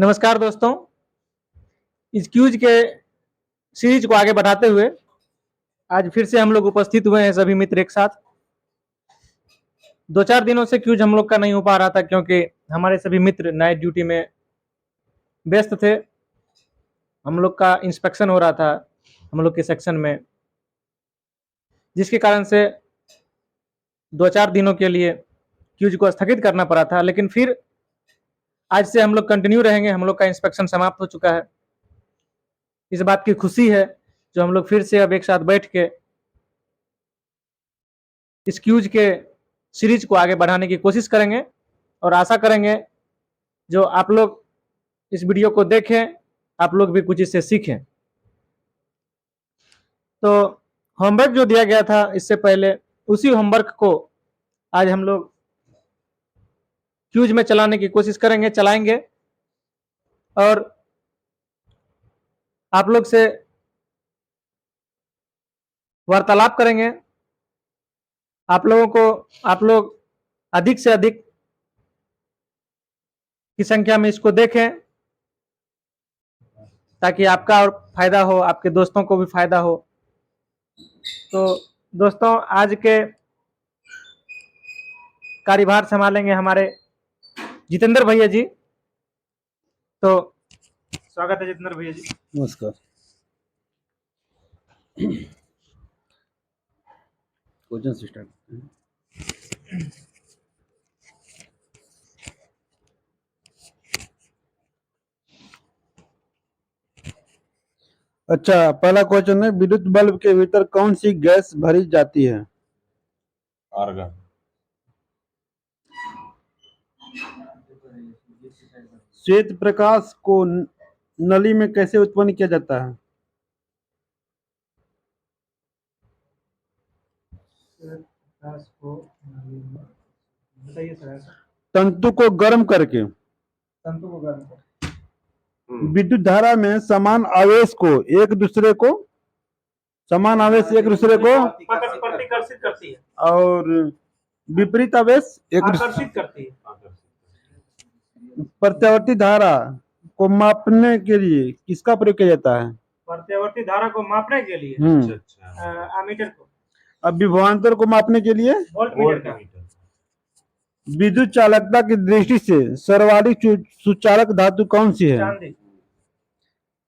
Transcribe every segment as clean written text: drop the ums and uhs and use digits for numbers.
नमस्कार दोस्तों। इस क्यूज के सीरीज को आगे बढ़ाते हुए आज फिर से हम लोग उपस्थित हुए हैं सभी मित्र एक साथ। 2-4 दिनों से क्यूज हम लोग का नहीं हो पा रहा था क्योंकि हमारे सभी मित्र नाइट ड्यूटी में व्यस्त थे। हम लोग का इंस्पेक्शन हो रहा था हम लोग के सेक्शन में, जिसके कारण से 2-4 दिनों के लिए क्यूज को स्थगित करना पड़ा था। लेकिन फिर आज से हम लोग कंटिन्यू रहेंगे। हम लोग का इंस्पेक्शन समाप्त हो चुका है। इस बात की खुशी है जो हम लोग फिर से अब एक साथ बैठ के इस क्यूज के सीरीज को आगे बढ़ाने की कोशिश करेंगे और आशा करेंगे जो आप लोग इस वीडियो को देखें, आप लोग भी कुछ इससे सीखें। तो होमवर्क जो दिया गया था इससे पहले, उसी होमवर्क को आज हम लोग क्यूज में चलाने की कोशिश करेंगे, चलाएंगे और आप लोग से वार्तालाप करेंगे। आप लोग अधिक से अधिक की संख्या में इसको देखें ताकि आपका और फायदा हो, आपके दोस्तों को भी फायदा हो। तो दोस्तों, आज के कार्यभार संभालेंगे हमारे जितेंद्र भैया जी। तो स्वागत है जितेंद्र भैया जी। नमस्कार। क्वेश्चन से स्टार्ट करते हैं। अच्छा, पहला क्वेश्चन है, विद्युत बल्ब के भीतर कौन सी गैस भरी जाती है? आर्गन। श्वेत प्रकाश को नली में कैसे उत्पन्न किया जाता है? तंतु को गर्म करके। विद्युत धारा में समान आवेश एक दूसरे को प्रतिकर्षित करती है और विपरीत आवेश आकर्षित करती है। प्रत्यावर्ती धारा को मापने के लिए किसका प्रयोग किया जाता है? प्रत्यावर्ती धारा को मापने के लिए एमीटर को। अब विभवांतर को मापने के लिए वोल्टमीटर। विद्युत चालकता की दृष्टि से सर्वाधिक सुचालक धातु कौन सी है? चांदी।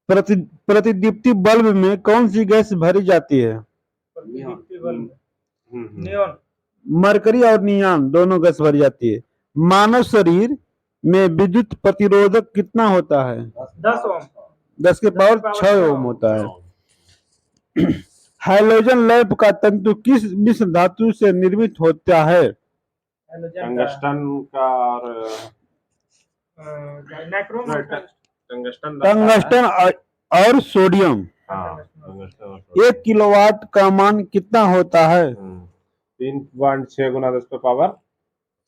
प्रतिदीप्ति बल्ब में कौन सी गैस भरी जाती है? प्रतिदीप्ति बल्ब नियॉन। मरकरी और नियॉन दोनों गैस भरी जाती है। मानव शरीर में विद्युत प्रतिरोधक कितना होता है? 10 ओम। 10 के पावर 6 ओम होता है। हाइड्रोजन लैंप का तंतु किस मिश्र धातु से निर्मित होता है? टंगस्टन का और टंगस्टन और सोडियम। 1 किलोवाट का मान कितना होता है? 3.6 गुना 10 पे पावर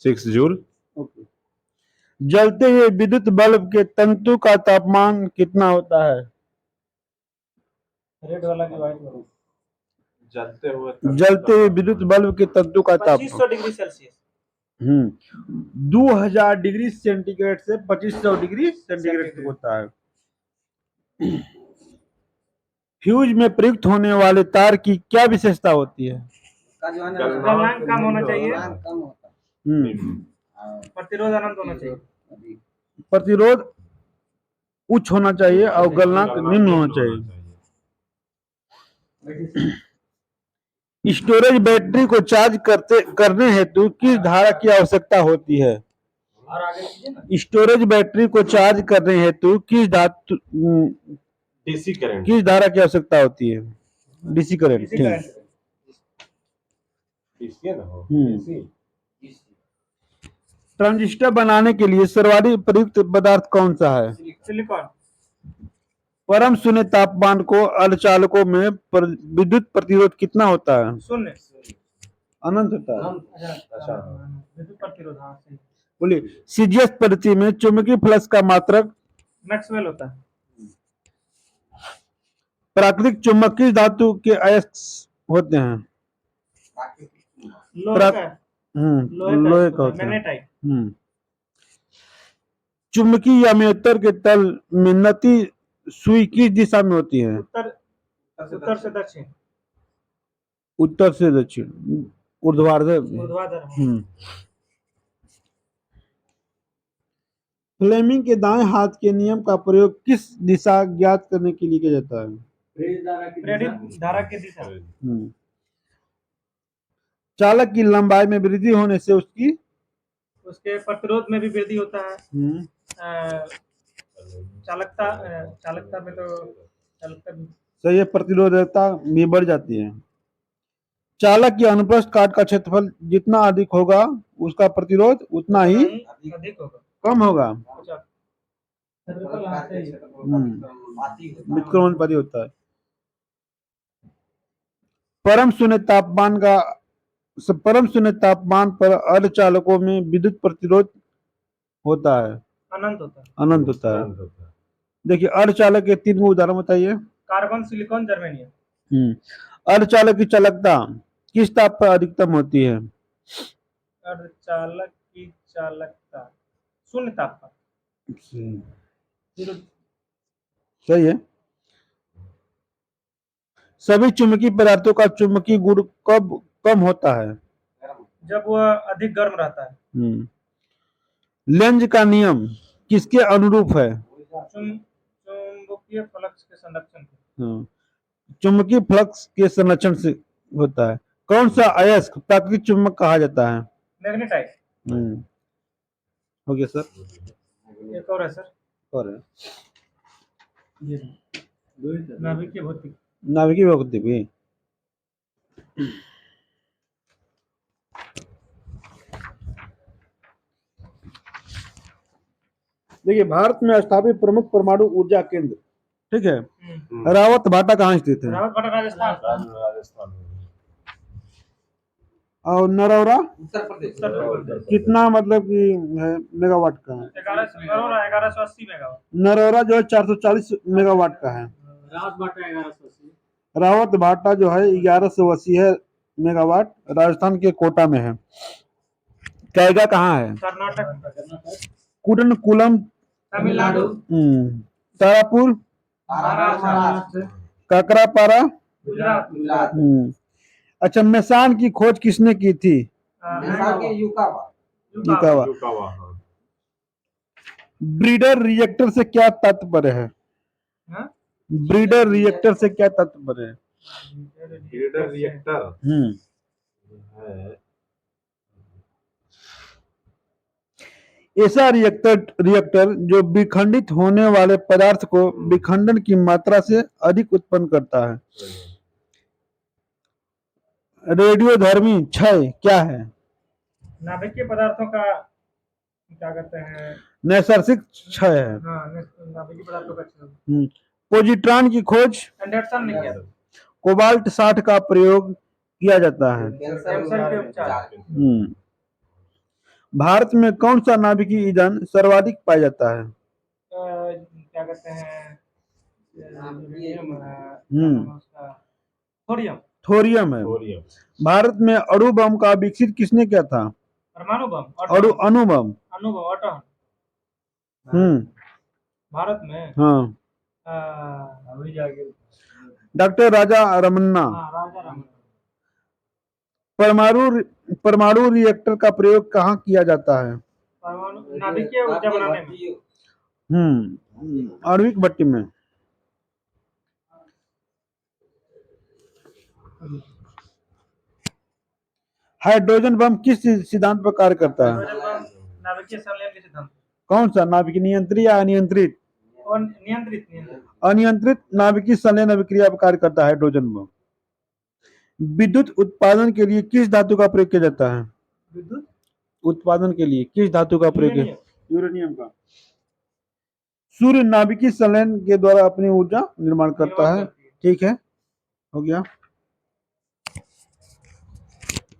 6 जूल। जलते हुए विद्युत बल्ब के तंतु का तापमान कितना होता है? रेड वाला की व्हाइट वाला। जलते हुए विद्युत बल्ब के तंतु का तापमान 2500 डिग्री सेल्सियस। 2000 डिग्री सेंटीग्रेड से 2500 डिग्री सेंटीग्रेड तक होता है। फ्यूज में प्रयुक्त होने वाले तार की क्या विशेषता होती है? गलनांक कम होना चाहिए। प्रतिरोध अनंत होना चाहिए। प्रतिरोध उच्च होना चाहिए और गलनांक निम्न होना चाहिए। स्टोरेज बैटरी को चार्ज करने हेतु किस धारा की आवश्यकता होती है? स्टोरेज बैटरी को चार्ज करने हेतु किस धारा की आवश्यकता होती है? DC current. ट्रांजिस्टर बनाने के लिए सर्वाधिक प्रयुक्त पदार्थ कौन सा है? सिलिकॉन। परम शून्य तापमान को अर्धचालकों में विद्युत प्रतिरोध कितना होता है? शून्य। अनंत होता है। विद्युत प्रतिरोध बोलिए, सीजीएस पद्धति में चुंबकीय फ्लक्स का मात्रक मैक्सवेल होता है। प्राकृतिक चुंबक किस धातु के अयस्क होते हैं? लोहे का लोहे का होता है। चुंबकीय याम्योत्तर के तल में नती सुई किस दिशा में होती है? उत्तर से दक्षिण, उत्तर से दक्षिण, ऊर्ध्वाधर। ऊर्ध्वाधर। फ्लेमिंग के दाएं हाथ के नियम का प्रयोग किस दिशा ज्ञात करने के लिए किया जाता है? प्रेरित धारा की दिशा। चालक की लंबाई में वृद्धि होने से उसके प्रतिरोध में भी वृद्धि होता है। चालकता में तो सही है, प्रतिरोधकता भी बढ़ जाती है। चालक की अनुप्रस्थ काट का क्षेत्रफल जितना अधिक होगा उसका प्रतिरोध उतना ही अधिक होगा, कम होगा। व्युत्क्रमणिपाती होता है। परम शून्य तापमान पर अर्धचालकों में विद्युत प्रतिरोध होता है, अनंत होता है। देखिए अर्धचालक के 3 उदाहरण बताइए। Carbon, silicon, germanium. अर्धचालक की चालकता किस ताप पर अधिकतम होती है? अर्धचालक की चालकता शून्य ताप पर। सही है। सभी चुंबकीय पदार्थों का चुंबकीय गुण कब कम होता है? जब वह अधिक गर्म रहता है। लेंज का नियम किसके अनुरूप है? चुंबकीय फ्लक्स के संरक्षण। चुंबकीय फ्लक्स के संरक्षण से होता है। कौन सा अयस्क प्राकृतिक चुंबक कहा जाता है? मैग्नेटाइट। हो गया सर। एक और है सर, और है ये नाभिकीय भौतिकी। नाभिकीय भौतिकी भी। देखिए भारत में स्थापित प्रमुख परमाणु ऊर्जा केंद्र, ठीक है, रावत भाटा कहाँ स्थित है? रावत भाटा राजस्थान। और नरौरा उत्तर प्रदेश। कितना मतलब कि है मेगावाट का है? 1180 मेगावाट। नरौरा जो है 440 मेगावाट का है। रावत भाटा 1180। रावत भाटा जो है 1180 है मेगावाट, राजस्थान के कोटा में है। कैगा कहाँ है? कर्नाटक। कुडनकुलम तमिलनाडु। तारापुर महाराष्ट्र। काकरापारा गुजरात। अच्छा, मेसान की खोज किसने की थी? युकावा। ब्रीडर रिएक्टर से क्या तात्पर्य है? ब्रीडर रिएक्टर से क्या तात्पर्य है? ब्रीडर रिएक्टर ऐसा रिएक्टर जो विखंडित होने वाले पदार्थ को विखंडन की मात्रा से अधिक उत्पन्न करता है। रेडियोधर्मी क्षय क्या है? नाभिकीय पदार्थों का क्या कहते हैं? नैसर्गिक क्षय है। नाभिकीय पदार्थों का क्षय। पोजिट्रॉन की खोज एंडरसन ने किया। कोबाल्ट 60 का प्रयोग किया जाता है। कैंसर के उपचार। भारत में कौन सा नाभिकीय ईंधन सर्वाधिक पाया जाता है? क्या कहते हैं? थोरियम है। भारत में अणु बम का विकसित किसने किया था? परमाणु बम, अणु बम। भारत में अभी जाके डॉक्टर राजा रमन्ना। परमाणु रिएक्टर का प्रयोग कहाँ किया जाता है? नाभिकीय ऊर्जा बनाने में। आणविक भट्टी में। हाइड्रोजन बम किस सिद्धांत पर कार्य करता है? नाभिकीय संलयन के सिद्धांत। कौन सा? नाभिकीय नियंत्रित या अनियंत्रित? अनियंत्रित नाभिकीय संलयन अभिक्रिया पर कार्य करता है हाइड्रोजन बम। विद्युत उत्पादन के लिए किस धातु का प्रयोग किया जाता है? विद्युत उत्पादन के लिए किस धातु का प्रयोग? यूरेनियम का। सूर्य नाभिकीय संलयन के द्वारा अपनी ऊर्जा निर्माण करता है। ठीक है, हो गया।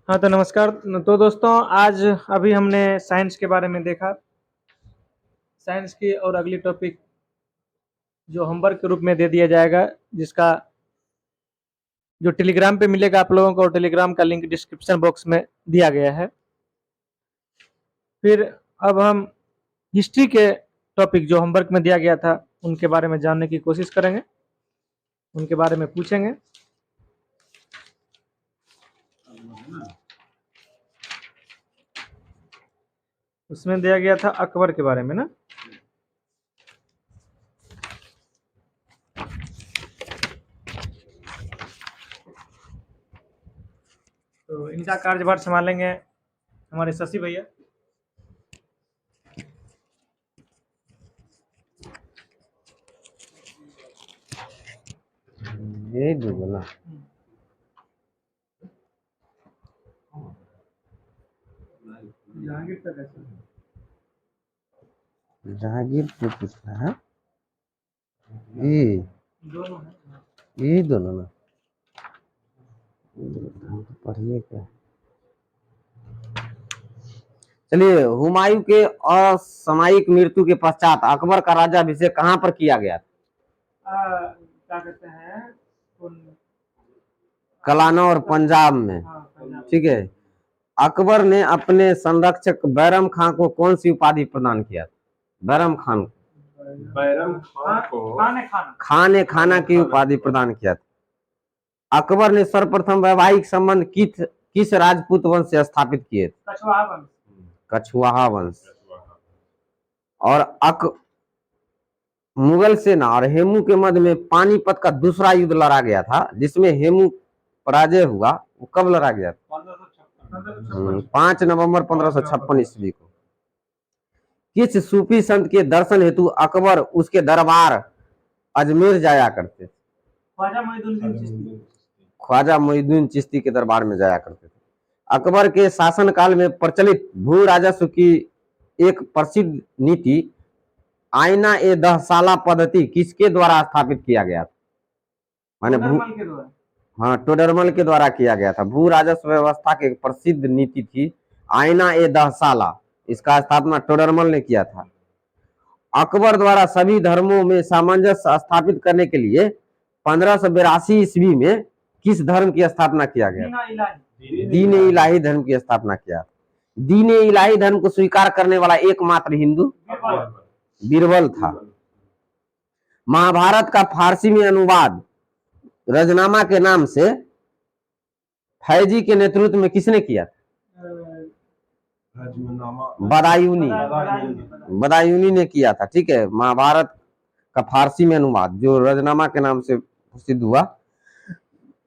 हाँ तो नमस्कार। तो दोस्तों आज अभी हमने साइंस के बारे में देखा। साइंस की और अगली टॉपिक जो होमवर्क के रूप में दे दिया जाएगा, जिसका जो टेलीग्राम पे मिलेगा आप लोगों को, और टेलीग्राम का लिंक डिस्क्रिप्शन बॉक्स में दिया गया है। फिर अब हम हिस्ट्री के टॉपिक जो होमवर्क में दिया गया था उनके बारे में जानने की कोशिश करेंगे, उनके बारे में पूछेंगे। उसमें दिया गया था अकबर के बारे में ना। तो इनका कार्यभार संभालेंगे हमारे शशि भैया। यही दूंगा ना। जहांगीर तक ऐसा जहांगीर तो पूछना है, ये दोनों है। यही दोनों ना। हम तो पढ़िए क्या। चलिए, हुमायूं के असामयिक मृत्यु के पश्चात अकबर का राज्याभिषेक कहाँ पर किया गया? क्या कहते हैं कलाना और पंजाब में। ठीक है। अकबर ने अपने संरक्षक बैरम खान को कौन सी उपाधि प्रदान किया? बैरम खान को बैरम खान को खान ए खाना की उपाधि प्रदान किया था। अकबर ने सर्वप्रथम वैवाहिक संबंध किस राजपूत वंश से स्थापित किए? कछवाहा वंश। और मुगल सेना और हेमू के मध्य में पानीपत का दूसरा युद्ध लड़ा गया था जिसमें हेमू पराजय हुआ, वो कब लड़ा गया था? 5 नवंबर 1556 ईस्वी को। किस सूफी संत के दर्शन हेतु अकबर उसके दरबार अजमेर जाया करते थे? ख्वाजा मोइनुद्दीन चिश्ती के दरबार में जाया करते थे। अकबर के शासनकाल में प्रचलित भू राजस्व की एक प्रसिद्ध नीति आईना ए दहसाला पद्धति किसके द्वारा स्थापित किया गया था? माने हाँ, टोडरमल के द्वारा किया गया था। भू राजस्व व्यवस्था की प्रसिद्ध नीति थी आईना ए दहसाला, इसका स्थापना टोडरमल ने किया था। अकबर द्वारा सभी धर्मों में सामंजस्य स्थापित करने के लिए 1582 ईस्वी में किस धर्म की स्थापना किया गया? दीन इलाही धर्म की स्थापना किया। दीन इलाही धर्म को स्वीकार करने वाला एकमात्र हिंदू बीरबल था। महाभारत का फारसी में अनुवाद रजनामा के नाम से फैजी के नेतृत्व में किसने किया? बदायूनी ने किया था। ठीक है। महाभारत का फारसी में अनुवाद जो रजनामा के नाम से प्रसिद्ध हुआ।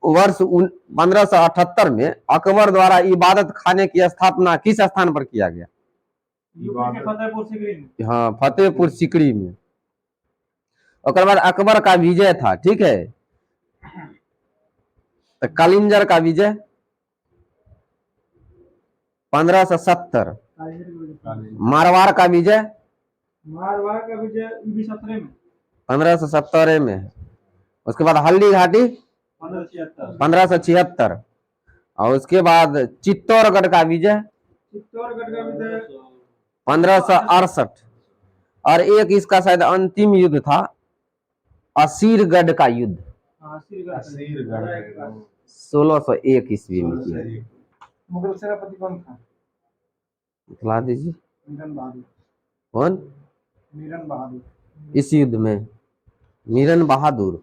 वर्ष 1578 में अकबर द्वारा इबादत खाने की स्थापना किस स्थान पर किया गया? हाँ, फतेहपुर सिकरी में। उसके बाद अकबर का विजय था। ठीक है। तो कलिंजर का विजय 1570। मारवाड़ का विजय 1517 में। उसके बाद हल्दी घाटी 1576। और उसके बाद चित्तौड़गढ़ का विजय 1568। और एक इसका शायद अंतिम युद्ध था असीरगढ़ का युद्ध 1601 ईस्वी में किया। मुगल सेनापति कौन था? बता दीजिए। मीरन बहादुर। कौन? मीरन बहादुर। इस युद्ध में मीरन बहादुर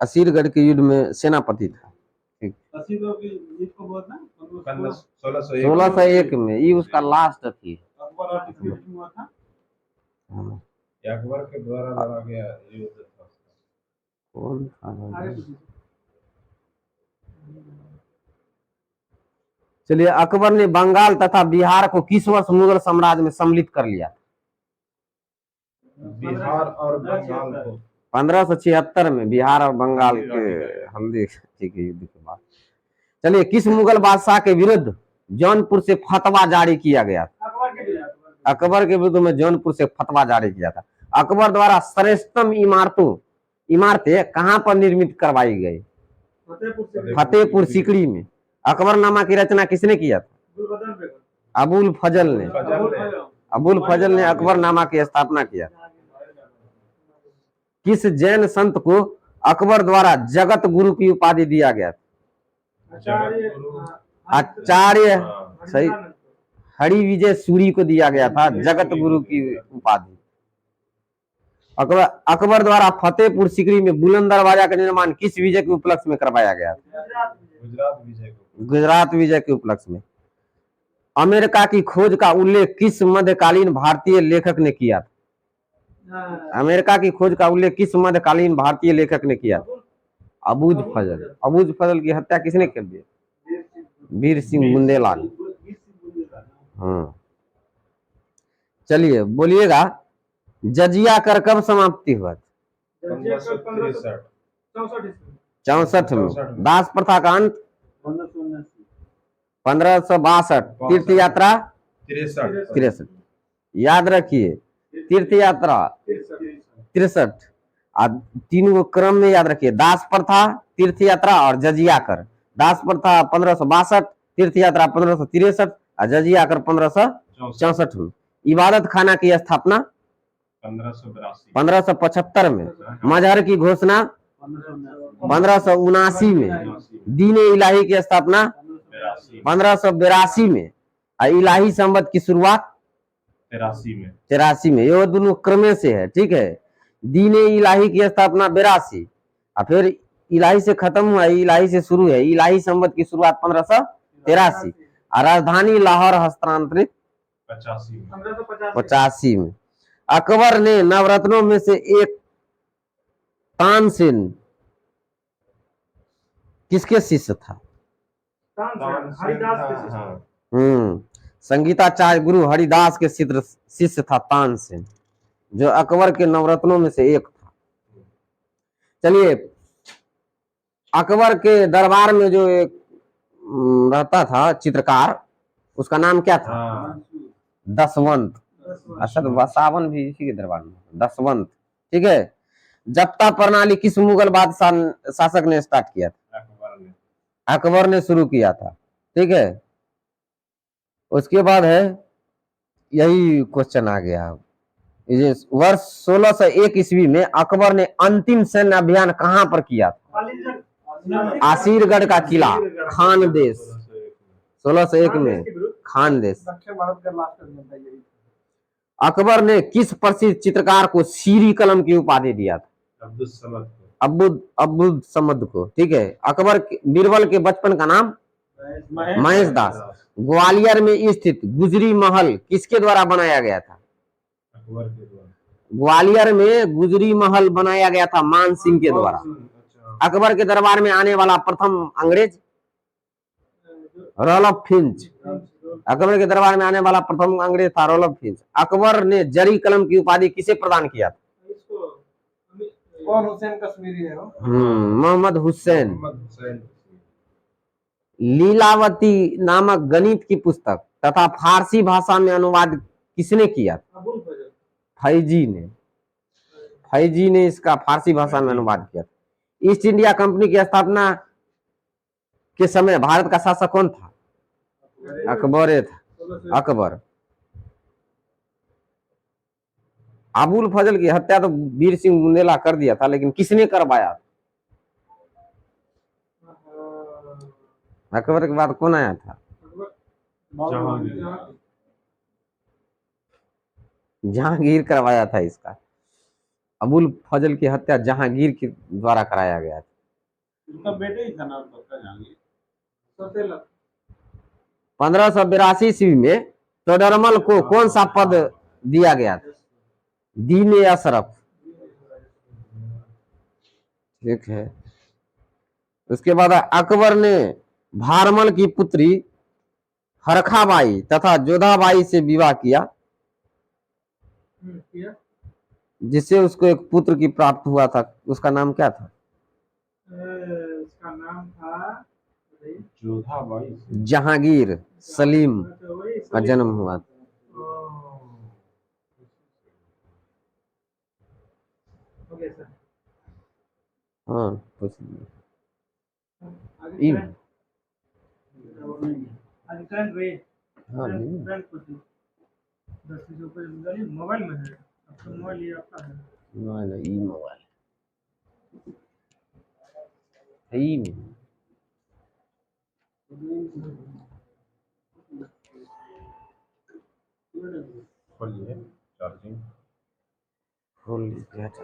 असीरगढ़ के युद्ध में सेनापति था। 1601 में ये उसका लास्ट थी। अकबर के द्वारा लड़ा गया युद्ध था। कौन था? चलिए, अकबर ने बंगाल तथा बिहार को किस वर्ष मुगल साम्राज्य में सम्मिलित कर लिया? बिहार और बंगाल को 1576 में बिहार और बंगाल के हल्दी के युद्ध के बाद। चलिए, किस मुगल बादशाह के विरुद्ध जौनपुर से फतवा जारी किया गया था? अकबर के विरुद्ध में जौनपुर से फतवा जारी किया था। अकबर द्वारा श्रेष्ठतम इमारतें कहां पर निर्मित करवाई गई? फतेहपुर सिकरी में। अकबरनामा की रचना किसने किया था? अबुल फजल ने। अबुल फजल ने अकबरनामा की स्थापना किया। किस जैन संत को अकबर द्वारा जगत गुरु की उपाधि दिया गया था? आचार्य सही हरि विजय सूरी को दिया गया था जगत गुरु की उपाधि। अकबर द्वारा फतेहपुर सीकरी में बुलंद दरवाजा का निर्माण किस विजय के उपलक्ष्य में करवाया गया था? गुजरात विजय के उपलक्ष्य में। अमेरिका की खोज का उल्लेख किस मध्यकालीन भारतीय लेखक ने किया था? अमेरिका की खोज का उल्लेख किस मध्यकालीन भारतीय लेखक ने किया था? अबूझ फजल। अबूझ फजल की हत्या किसने कर दी? वीर सिंह बुंदेला ने। हाँ, चलिए बोलिएगा, जजिया कर कब समाप्ति हुआ? 64 में। दास प्रथा का अंत 1562। तीर्थ यात्रा 63। याद रखिए, तीर्थ यात्रा 63। तीनों को क्रम में याद रखिए, दास प्रथा, तीर्थ यात्रा और जजिया कर। दास प्रथा 1562, तीर्थ यात्रा 1563 और जजिया कर 1564 में। इबादत खाना की स्थापना 1575 में। मजहर की घोषणा 1579 में। दीन इलाही की स्थापना 1582 में। इलाही संवत की शुरुआत 83 में। ये दोनों क्रम से है, ठीक है। दीन इलाही की स्थापना 82 और फिर इलाही से खत्म हुआ, इलाही से शुरू है। इलाही संवत की शुरुआत 1583 और राजधानी लाहौर हस्तांतरित 85 में। अकबर ने नवरत्नों में से एक तानसेन किसके शिष्य था? संगीताचार्य गुरु हरिदास के शिष्य था तानसेन, जो अकबर के नवरत्नों में से एक था। चलिए, अकबर के दरबार में जो एक रहता था चित्रकार, उसका नाम क्या था? दसवंत। अच्छा, तो वसावन भी इसी के दरबार में, दसवंत, ठीक है। जप्ता प्रणाली किस मुगल बादशाह शासक ने स्टार्ट किया था? अकबर ने शुरू किया था, ठीक है। उसके बाद है, यही क्वेश्चन आ गया। ये वर्ष 1601 ईस्वी में अकबर ने अंतिम सैन्य अभियान कहां पर किया था? आसिरगढ़ का किला, खानदेश। 1601 में खानदेश। अकबर ने किस प्रसिद्ध चित्रकार को सीरी कलम की उपाधि दिया था? अब्दुल समद को, ठीक है। अकबर बीरबल के बचपन का नाम महेश दास। ग्वालियर में स्थित गुजरी महल किसके द्वारा बनाया गया था? ग्वालियर में गुजरी महल बनाया गया था मान सिंह के द्वारा। अकबर के दरबार में आने वाला प्रथम अंग्रेज रॉल्फ फिंच। अकबर के दरबार में आने वाला प्रथम अंग्रेज था रॉल्फ फिंच। अकबर ने जरी कलम की उपाधि किसे प्रदान किया था? कौन? हुसैन कश्मीरी है मोहम्मद हुसैन। लीलावती नामक गणित की पुस्तक तथा फारसी भाषा में अनुवाद किसने किया? फैजी ने। फैजी ने इसका फारसी भाषा में अनुवाद किया। ईस्ट इंडिया कंपनी की स्थापना के समय भारत का शासक कौन था? अकबर था। अकबर। अबुल फजल की हत्या तो वीर सिंह बुंदेला कर दिया था, लेकिन किसने करवाया? अकबर के बाद कौन आया था? जहांगीर करवाया था इसका। अबुल फजल की हत्या जहांगीर के द्वारा कराया गया था। उनका बेटा ही था ना जहांगीर। 1582 ईस्वी में टोडरमल को कौन सा पद दिया गया था? दीन अशरफ, ठीक है। उसके बाद अकबर ने भारमल की पुत्री हरखाबाई तथा जोधाबाई से विवाह किया, जिससे उसको एक पुत्र की प्राप्त हुआ था। उसका नाम क्या था? उसका नाम था जोधाबाई। जहांगीर सलीम का जन्म हुआ था। हाँ, मोबाइल में है, आपका मोबाइल ये आपका है? नहीं, मोबाइल है नहीं। खोलिए चार्जिंग। खोल लीजिए, अच्छा।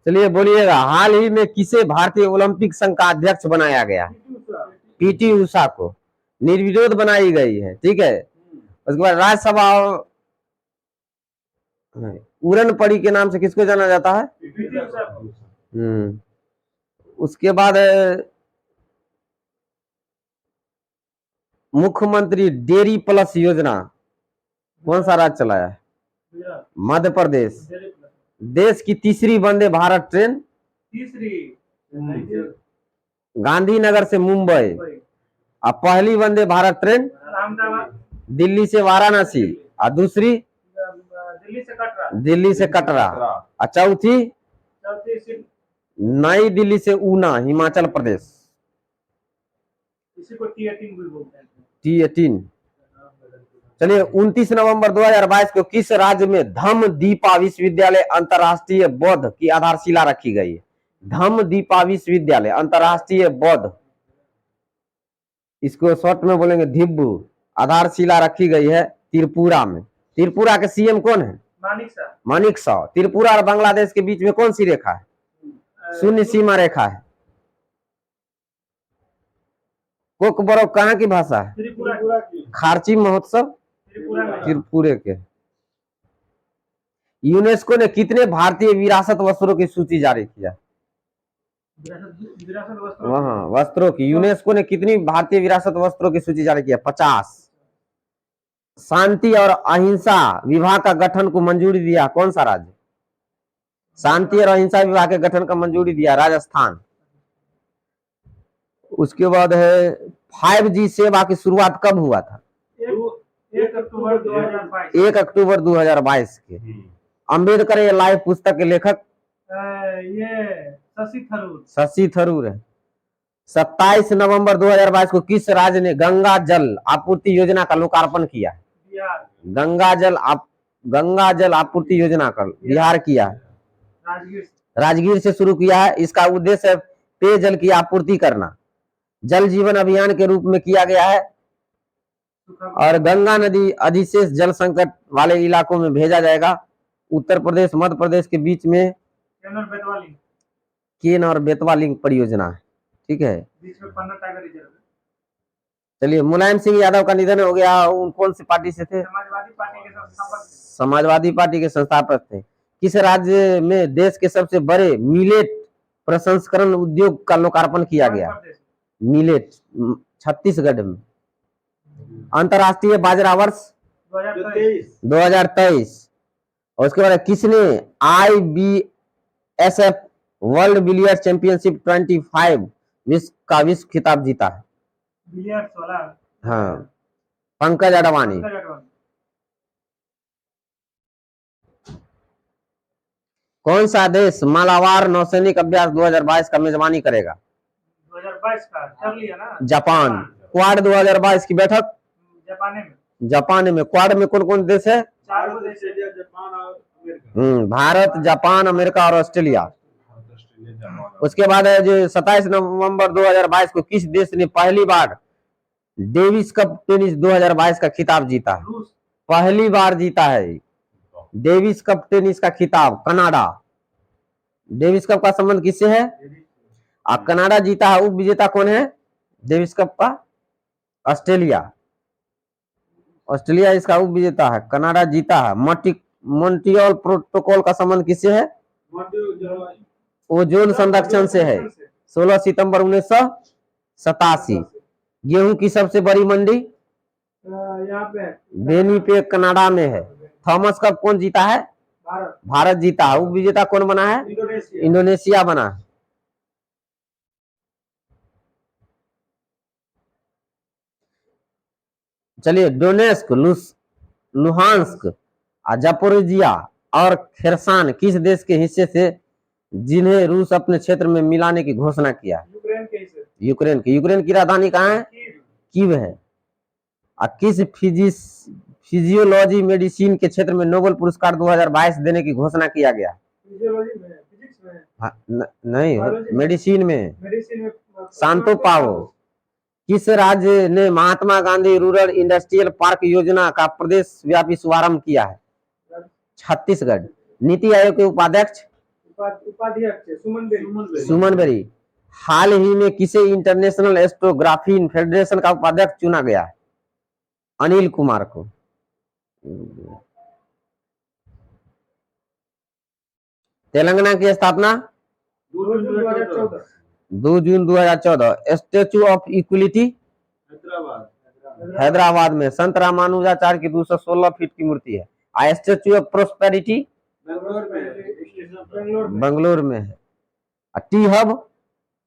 चलिए बोलिएगा, हाल ही में किसे भारतीय ओलंपिक संघ का अध्यक्ष बनाया गया? पीटी उषा को निर्विरोध बनाई गई है, ठीक है। उसके बाद राज्यसभा उड़न पड़ी के नाम से किसको जाना जाता है? उसके बाद मुख्यमंत्री डेयरी प्लस योजना कौन सा राज्य चलाया है? मध्य प्रदेश। देश की तीसरी वंदे भारत ट्रेन गांधीनगर से मुंबई, और पहली वंदे भारत ट्रेन दिल्ली से वाराणसी, और दूसरी दिल्ली से कटरा, और चौथी नई दिल्ली से ऊना, हिमाचल प्रदेश। इसी को T18 भी बोलते हैं। T18। चलिए 29 नवंबर 2022 को किस राज्य में धम्म दीपा विश्वविद्यालय अंतरराष्ट्रीय बौद्ध की आधारशिला रखी गई है? धम्म दीपा विश्वविद्यालय अंतरराष्ट्रीय बौद्ध, इसको शॉर्ट में बोलेंगे धिब्बू, आधारशिला रखी गई है त्रिपुरा में। त्रिपुरा के सीएम कौन है? मानिक शाह। त्रिपुरा और बांग्लादेश के बीच में कौन सी रेखा है? शून्य सीमा रेखा है। कोकबरक कहाँ की भाषा है? त्रिपुरा की। खारची महोत्सव त्रिपुरा के। यूनेस्को ने कितने भारतीय विरासत वस्त्रों की सूची जारी किया? वहाँ वस्त्रों की यूनेस्को ने कितनी भारतीय विरासत वस्त्रों की सूची जारी किया? 50। शांति और अहिंसा विभाग का गठन को मंजूरी दिया कौन सा राज्य? शांति और अहिंसा विभाग के गठन का मंजूरी दिया राजस्थान। उसके बाद है 5G सेवा की शुरुआत कब हुआ था? 1 अक्टूबर 2022। 1 अक्टूबर 2022 के। अंबेडकर ये लाइव पुस्तक के लेखक ये शशि थरूर है। 27 नवंबर 2022 को किस राज्य ने गंगा जल आपूर्ति योजना का लोकार्पण किया? गंगा जल आपूर्ति योजना का बिहार किया है। राजगीर से शुरू किया है। इसका उद्देश्य है पेयजल की आपूर्ति करना। जल जीवन अभियान के रूप में किया गया है, और गंगा नदी अधिशेष जल संकट वाले इलाकों में भेजा जाएगा। उत्तर प्रदेश मध्य प्रदेश के बीच में केन और बेतवा लिंक परियोजना है, ठीक है। बीच में पन्ना टाइगर रिजर्व। चलिए, मुलायम सिंह यादव का निधन हो गया। उन कौन सी पार्टी से थे? समाजवादी पार्टी के संस्थापक थे। किस राज्य में देश के सबसे बड़े मिलेट प्रसंस्करण उद्योग का लोकार्पण किया गया? मिलेट छत्तीसगढ़ में। अंतरराष्ट्रीय बाजरा वर्ष 2023। और उसके बाद किसने IBSF वर्ल्ड बिलियर्ड चैंपियनशिप 25 विश्व खिताब जीता है? बिलियर्ड्स वाला। हाँ, पंकज अडवाणी। कौन सा देश मालाबार नौसैनिक अभ्यास 2022 का मेजबानी करेगा? 2022 का कर लिया ना। जापान। क्वाड 2022 की बैठक जापान में। क्वाड में कौन कौन देश है? 4 देश है, जापान और अमेरिका। भारत, जापान, अमेरिका और ऑस्ट्रेलिया। उसके बाद है जो 27 नवंबर 2022 को किस देश ने पहली बार डेविस कप टेनिस 2022 का खिताब जीता है? पहली बार जीता है डेविस कप टेनिस का खिताब कनाडा। डेविस कप का संबंध किससे है? कनाडा जीता है। उप विजेता कौन है डेविस कप का? ऑस्ट्रेलिया। ऑस्ट्रेलिया इसका उप विजेता है। कनाडा जीता है। मॉन्ट्रियल प्रोटोकॉल का संबंध किससे है? ओजोन संरक्षण से है। 16 सितंबर 1987। गेहूं की सबसे बड़ी मंडी यहाँ पे बेनीपेग कनाडा में है। थॉमस कप कौन जीता है? भारत जीता है। उप विजेता कौन बना है? इंडोनेशिया बना है। चलिए, डोनेस्क, लुहांस्क, जापोरिजिया और खेरसान किस देश के हिस्से से जिन्हें रूस अपने क्षेत्र में मिलाने की घोषणा किया? यूक्रेन की। यूक्रेन की राजधानी कहाँ है? कीव है। किस फिजियोलॉजी मेडिसिन के क्षेत्र में नोबेल पुरस्कार 2022 देने की घोषणा किया गया? नहीं, मेडिसिन में मेडिसिन में शांतो पाओ। किस राज्य ने Mahatma Gandhi rural industrial park योजना का प्रदेश व्यापी शुभारंभ किया है? छत्तीसगढ़। नीति आयोग के उपाध्यक्ष उपाध्यक्ष सुमन बेरी। हाल ही में किसे इंटरनेशनल एस्ट्रोग्राफी फेडरेशन का उपाध्यक्ष चुना गया है? अनिल कुमार को। तेलंगाना की स्थापना 2 जून 2014। स्टेच्यू ऑफ इक्वलिटी हैदराबाद में संत रामानुजाचार्य की 216 फीट की मूर्ति है। स्टेच्यू ऑफ प्रोस्पेरिटी बेंगलोर में है। टी हब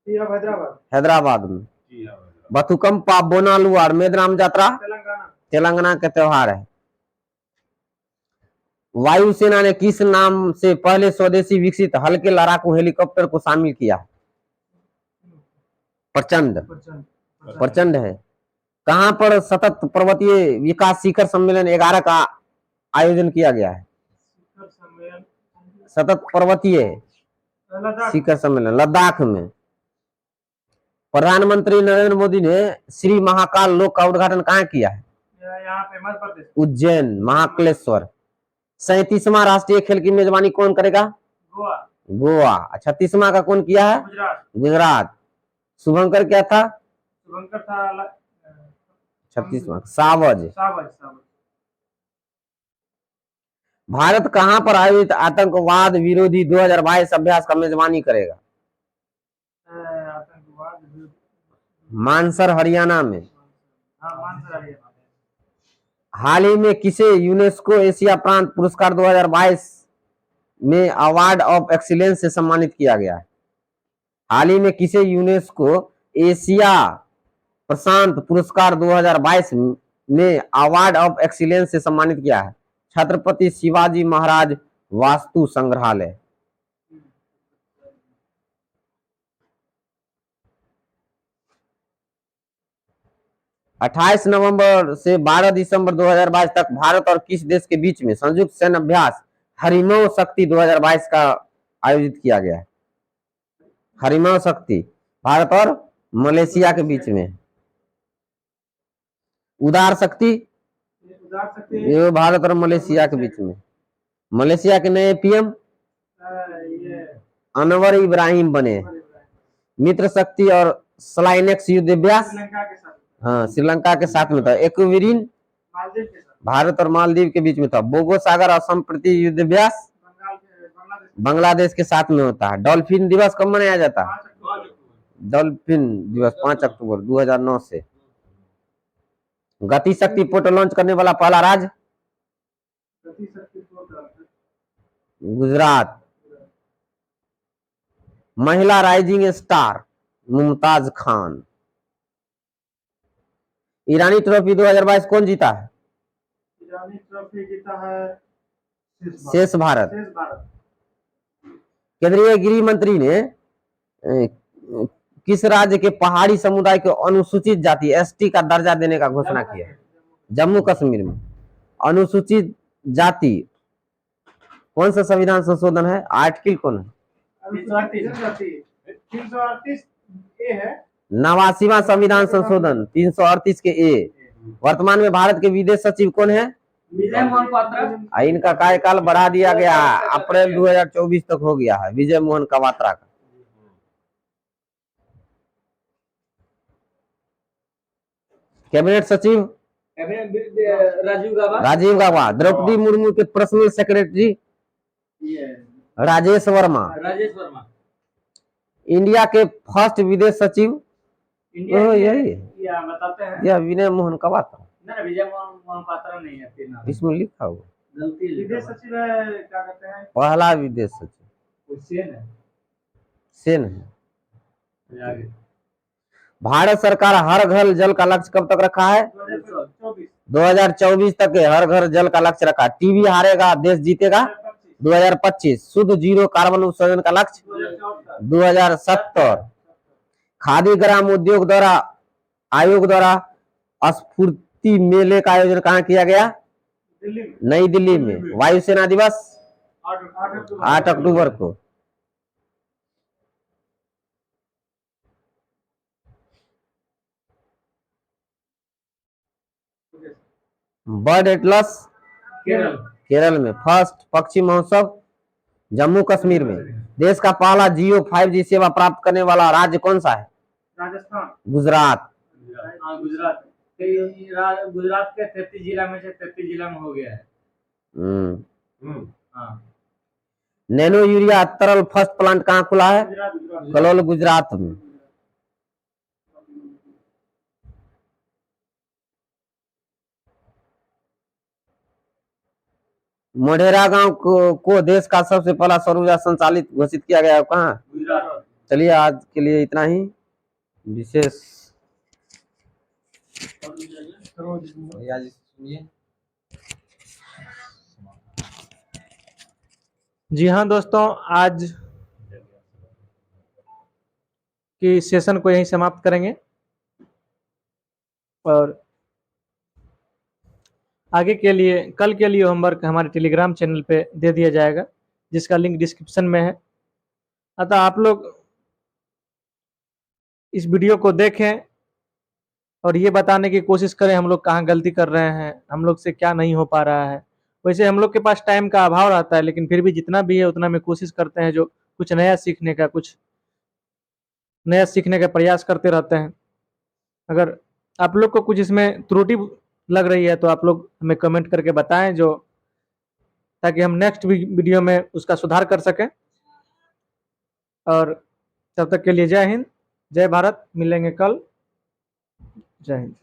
हैदराबाद में। बथुकम्पा बोनालू और मेदराम यात्रा तेलंगाना के त्योहार है। वायुसेना ने किस नाम से पहले स्वदेशी विकसित हल्के लड़ाकू हेलीकॉप्टर को शामिल किया? प्रचंड। प्रचंड है। कहां पर सतत पर्वतीय विकास शिखर सम्मेलन 11 का आयोजन किया गया है? सतत पर्वतीय शिखर सम्मेलन लद्दाख में। प्रधानमंत्री नरेंद्र मोदी ने श्री महाकाल लोक का उद्घाटन कहाँ किया है? यहाँ पे मध्य प्रदेश उज्जैन महाकालेश्वर। 37वां राष्ट्रीय खेल की मेजबानी कौन करेगा? गोवा। 36वां का कौन किया है? गुजरात। शुभंकर क्या था? शुभंकर था 36वां सावज। भारत कहां पर आयोजित आतंकवाद विरोधी 2022 अभ्यास का मेजबानी करेगा? मानसर हरियाणा में। हाल ही में किसे यूनेस्को एशिया प्रांत पुरस्कार 2022 में अवार्ड ऑफ एक्सीलेंस से सम्मानित किया गया है? हाल ही में किसे यूनेस्को एशिया प्रशांत पुरस्कार 2022 में अवार्ड ऑफ एक्सीलेंस से सम्मानित किया है? छत्रपति शिवाजी महाराज वास्तु संग्रहालय। अट्ठाईस नवंबर से 12 दिसंबर 2022 तक भारत और किस देश के बीच में संयुक्त सैन्य अभ्यास हरिमौ शक्ति 2022 का आयोजित किया गया है? हरिमौ शक्ति भारत और मलेशिया के बीच में। उदार शक्ति ये भारत और मलेशिया के बीच में। मलेशिया के नए पीएम अनवर इब्राहिम बने। मित्र शक्ति और स्लाइनेक्स युद्ध अभ्यास हाँ श्रीलंका के साथ में था। एक्वेरिन भारत और मालदीव के बीच में था। बोगो सागर और संप्रति युद्ध अभ्यास बांग्लादेश के साथ में होता है। डॉल्फिन दिवस कब मनाया जाता है? डॉल्फिन दिवस 5 अक्टूबर 2009 से। गति शक्ति पोर्टल लॉन्च करने वाला पहला राज्य? गुजरात। महिला राइजिंग स्टार मुमताज खान। ईरानी ट्रॉफी 2022 कौन जीता है? ईरानी ट्रॉफी जीता है शेष भारत। केंद्रीय गृह मंत्री ने किस राज्य के पहाड़ी समुदाय को अनुसूचित जाति एसटी का दर्जा देने का घोषणा किया? जम्मू कश्मीर में। अनुसूचित जाति कौन सा संविधान संशोधन है? आर्टिकल कौन है? 338 ए है। 89वां संविधान संशोधन 338 के ए। वर्तमान में भारत के विदेश सचिव कौन है? विजय मोहन क्वात्रा। इनका कार्यकाल बढ़ा दिया गया है, अप्रैल 2024 तक हो गया है विजय मोहन क्वात्रा का। कैबिनेट सचिव राजीव गाबा। द्रौपदी मुर्मू के personal secretary Rajesh Verma. India के फर्स्ट विदेश सचिव यही बताते हैं या विनय मोहन क्वात्रा? विजय मोहन क्वात्रा नहीं है, इसमें लिखा हुआ विदेश सचिव है। क्या कहते हैं? पहला विदेश सचिव सेन है। भारत सरकार हर घर जल का लक्ष्य कब तक रखा है? 2024 तक हर घर जल का लक्ष्य रखा। टीबी हारेगा देश जीतेगा 2025। शुद्ध जीरो कार्बन उत्सर्जन का लक्ष्य 2070। खादी ग्राम उद्योग द्वारा आयोग द्वारा स्फूर्ति मेले का आयोजन कहाँ किया गया? नई दिल्ली में। वायुसेना दिवस 8 अक्टूबर को। Bird Atlas Kerala. केरल में। फर्स्ट पक्षी महोत्सव जम्मू कश्मीर में। देश का पहला जियो 5G सेवा प्राप्त करने वाला राज्य कौन सा है? राजस्थान। गुजरात। हाँ गुजरात। गुजरात के 33 जिला में से 33 जिला में हो गया है। हाँ नैनो यूरिया तरल फर्स्ट प्लांट कहाँ खुला है? कलोल गुजरात में। मोढेरा गांव को देश का सबसे पहला सौर ऊर्जा संचालित घोषित किया गया है कहाँ? गुजरात। चलिए आज के लिए इतना ही। विशेष जी हाँ दोस्तों, आज की सेशन को यहीं समाप्त करेंगे और आगे के लिए कल के लिए होमवर्क हमारे टेलीग्राम चैनल पे दे दिया जाएगा, जिसका लिंक डिस्क्रिप्शन में है। अतः आप लोग इस वीडियो को देखें और ये बताने की कोशिश करें हम लोग कहाँ गलती कर रहे हैं, हम लोग से क्या नहीं हो पा रहा है। वैसे हम लोग के पास टाइम का अभाव रहता है, लेकिन फिर भी जितना भी है उतना में कोशिश करते हैं, जो कुछ नया सीखने का प्रयास करते रहते हैं। अगर आप लोग को कुछ इसमें त्रुटि लग रही है तो आप लोग हमें कमेंट करके बताएं, जो ताकि हम नेक्स्ट वीडियो में उसका सुधार कर सकें। और तब तक के लिए जय हिंद, जय भारत। मिलेंगे कल। जय हिंद।